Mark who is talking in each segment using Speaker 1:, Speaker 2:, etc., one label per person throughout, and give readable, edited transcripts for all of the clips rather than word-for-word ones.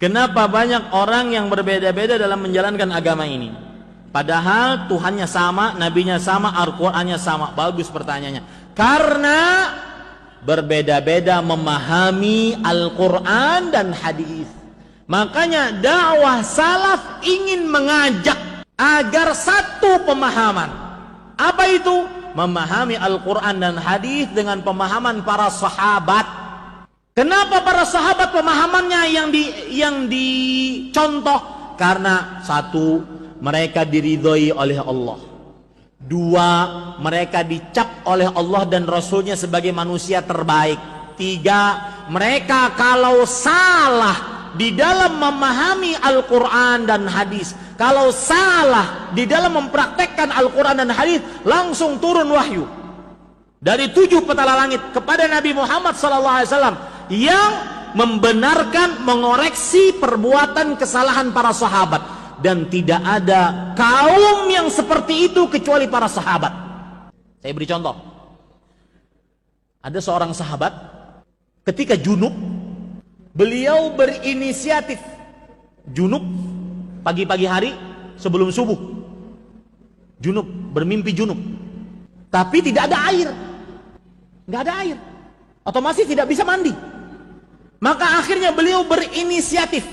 Speaker 1: Kenapa banyak orang yang berbeda-beda dalam menjalankan agama ini? Padahal Tuhannya sama, nabinya sama, Al-Qur'annya sama. Bagus pertanyaannya. Karena berbeda-beda memahami Al-Qur'an dan hadis. Makanya dakwah salaf ingin mengajak agar satu pemahaman. Apa itu? Memahami Al-Qur'an dan hadis dengan pemahaman para sahabat. Kenapa para sahabat pemahamannya yang dicontoh? Karena satu, mereka diridhoi oleh Allah. Dua, mereka dicap oleh Allah dan Rasulnya sebagai manusia terbaik. Tiga, mereka kalau salah di dalam memahami Al-Quran dan hadis, kalau salah di dalam mempraktekkan Al-Quran dan hadis, langsung turun wahyu dari 7 petala langit kepada Nabi Muhammad SAW yang membenarkan, mengoreksi perbuatan kesalahan para sahabat. Dan tidak ada kaum yang seperti itu kecuali para sahabat. Saya beri contoh. Ada seorang sahabat ketika junub, beliau berinisiatif junub pagi-pagi hari sebelum subuh. Junub, bermimpi junub. Tapi tidak ada air. Nggak ada air. Otomatis tidak bisa mandi. Maka akhirnya beliau berinisiatif.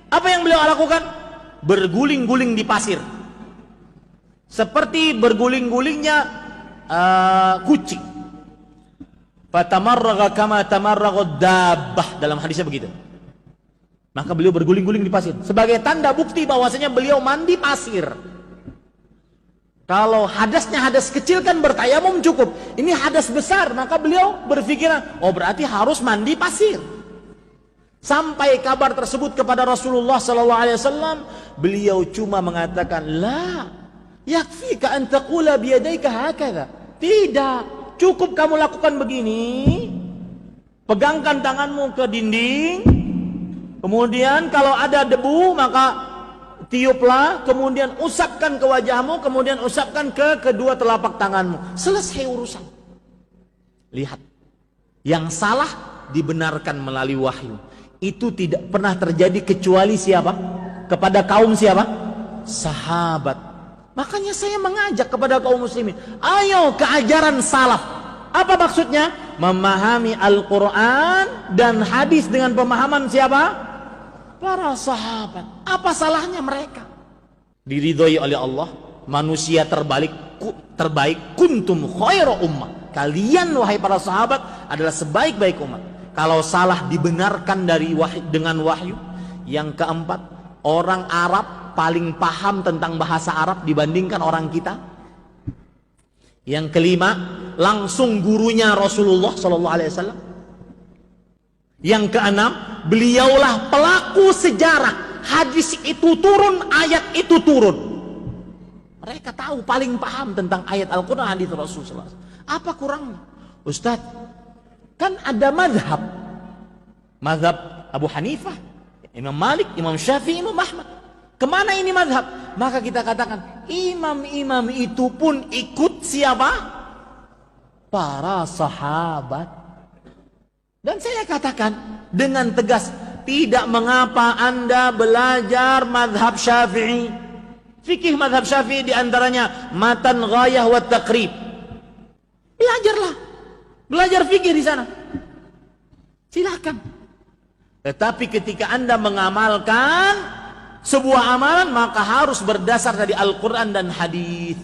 Speaker 1: Apa yang beliau lakukan? Berguling-guling di pasir. Seperti berguling-gulingnya kucing. Fatamarraga kama tamarraga dabbah, dalam hadisnya begitu. Maka beliau berguling-guling di pasir sebagai tanda bukti bahwasanya beliau mandi pasir. Kalau hadasnya hadas kecil kan bertayamum cukup. Ini hadas besar, maka beliau berpikiran, oh berarti harus mandi pasir. Sampai kabar tersebut kepada Rasulullah SAW, beliau cuma mengatakan, la yakfika an taqula biyadayka hakadha. Tidak, cukup kamu lakukan begini. Pegangkan tanganmu ke dinding. Kemudian kalau ada debu maka tiuplah, kemudian usapkan ke wajahmu, kemudian usapkan ke kedua telapak tanganmu. Selesai urusan. Lihat, yang salah dibenarkan melalui wahyu. Itu tidak pernah terjadi kecuali siapa? Kepada kaum siapa? Sahabat. Makanya saya mengajak kepada kaum muslimin, ayo ke ajaran salaf. Apa maksudnya? Memahami Al-Quran dan hadis dengan pemahaman siapa? Para sahabat. Apa salahnya mereka? Diridhoi oleh Allah, manusia terbaik kuntum khairu ummah. Kalian wahai para sahabat adalah sebaik-baik umat. Kalau salah dibenarkan dengan wahyu. Yang keempat, orang Arab paling paham tentang bahasa Arab dibandingkan orang kita. Yang kelima, langsung gurunya Rasulullah SAW. Yang keenam, beliaulah pelaku sejarah. Hadis itu turun, ayat itu turun. Mereka tahu, paling paham tentang ayat Al-Quran, hadis Rasulullah SAW. Apa kurangnya? Ustaz, kan ada mazhab. Mazhab Abu Hanifah, Imam Malik, Imam Syafi'i, Imam Ahmad. Kemana ini mazhab? Maka kita katakan, imam-imam itu pun ikut siapa? Para sahabat. Dan saya katakan dengan tegas, tidak mengapa Anda belajar mazhab Syafi'i. Fikih mazhab Syafi'i diantaranya matan, ghayah, wa taqrib. Belajarlah. Belajar fikih di sana. Silakan. Tetapi ketika Anda mengamalkan sebuah amalan, maka harus berdasar dari Al-Quran dan hadis.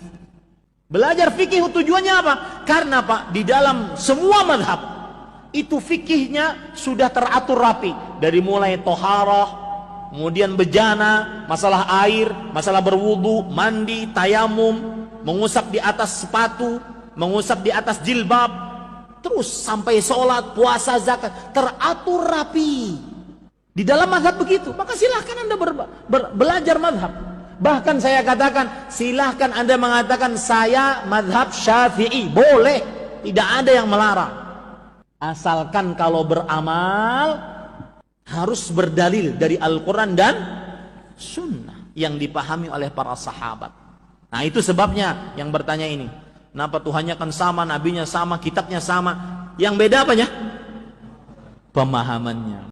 Speaker 1: Belajar fikih tujuannya apa? Karena Pak, di dalam semua madhab itu fikihnya sudah teratur rapi. Dari mulai toharah, kemudian bejana, masalah air, masalah berwudu, mandi, tayamum, mengusap di atas sepatu, mengusap di atas jilbab, terus sampai sholat, puasa, zakat, teratur rapi. Di dalam mazhab begitu, maka silahkan Anda belajar mazhab. Bahkan saya katakan, silahkan Anda mengatakan saya mazhab Syafi'i, boleh, tidak ada yang melarang. Asalkan kalau beramal harus berdalil dari Al-Quran dan Sunnah yang dipahami oleh para sahabat. Nah itu sebabnya yang bertanya ini, kenapa Tuhannya kan sama, nabinya sama, kitabnya sama, yang beda apanya? Pemahamannya.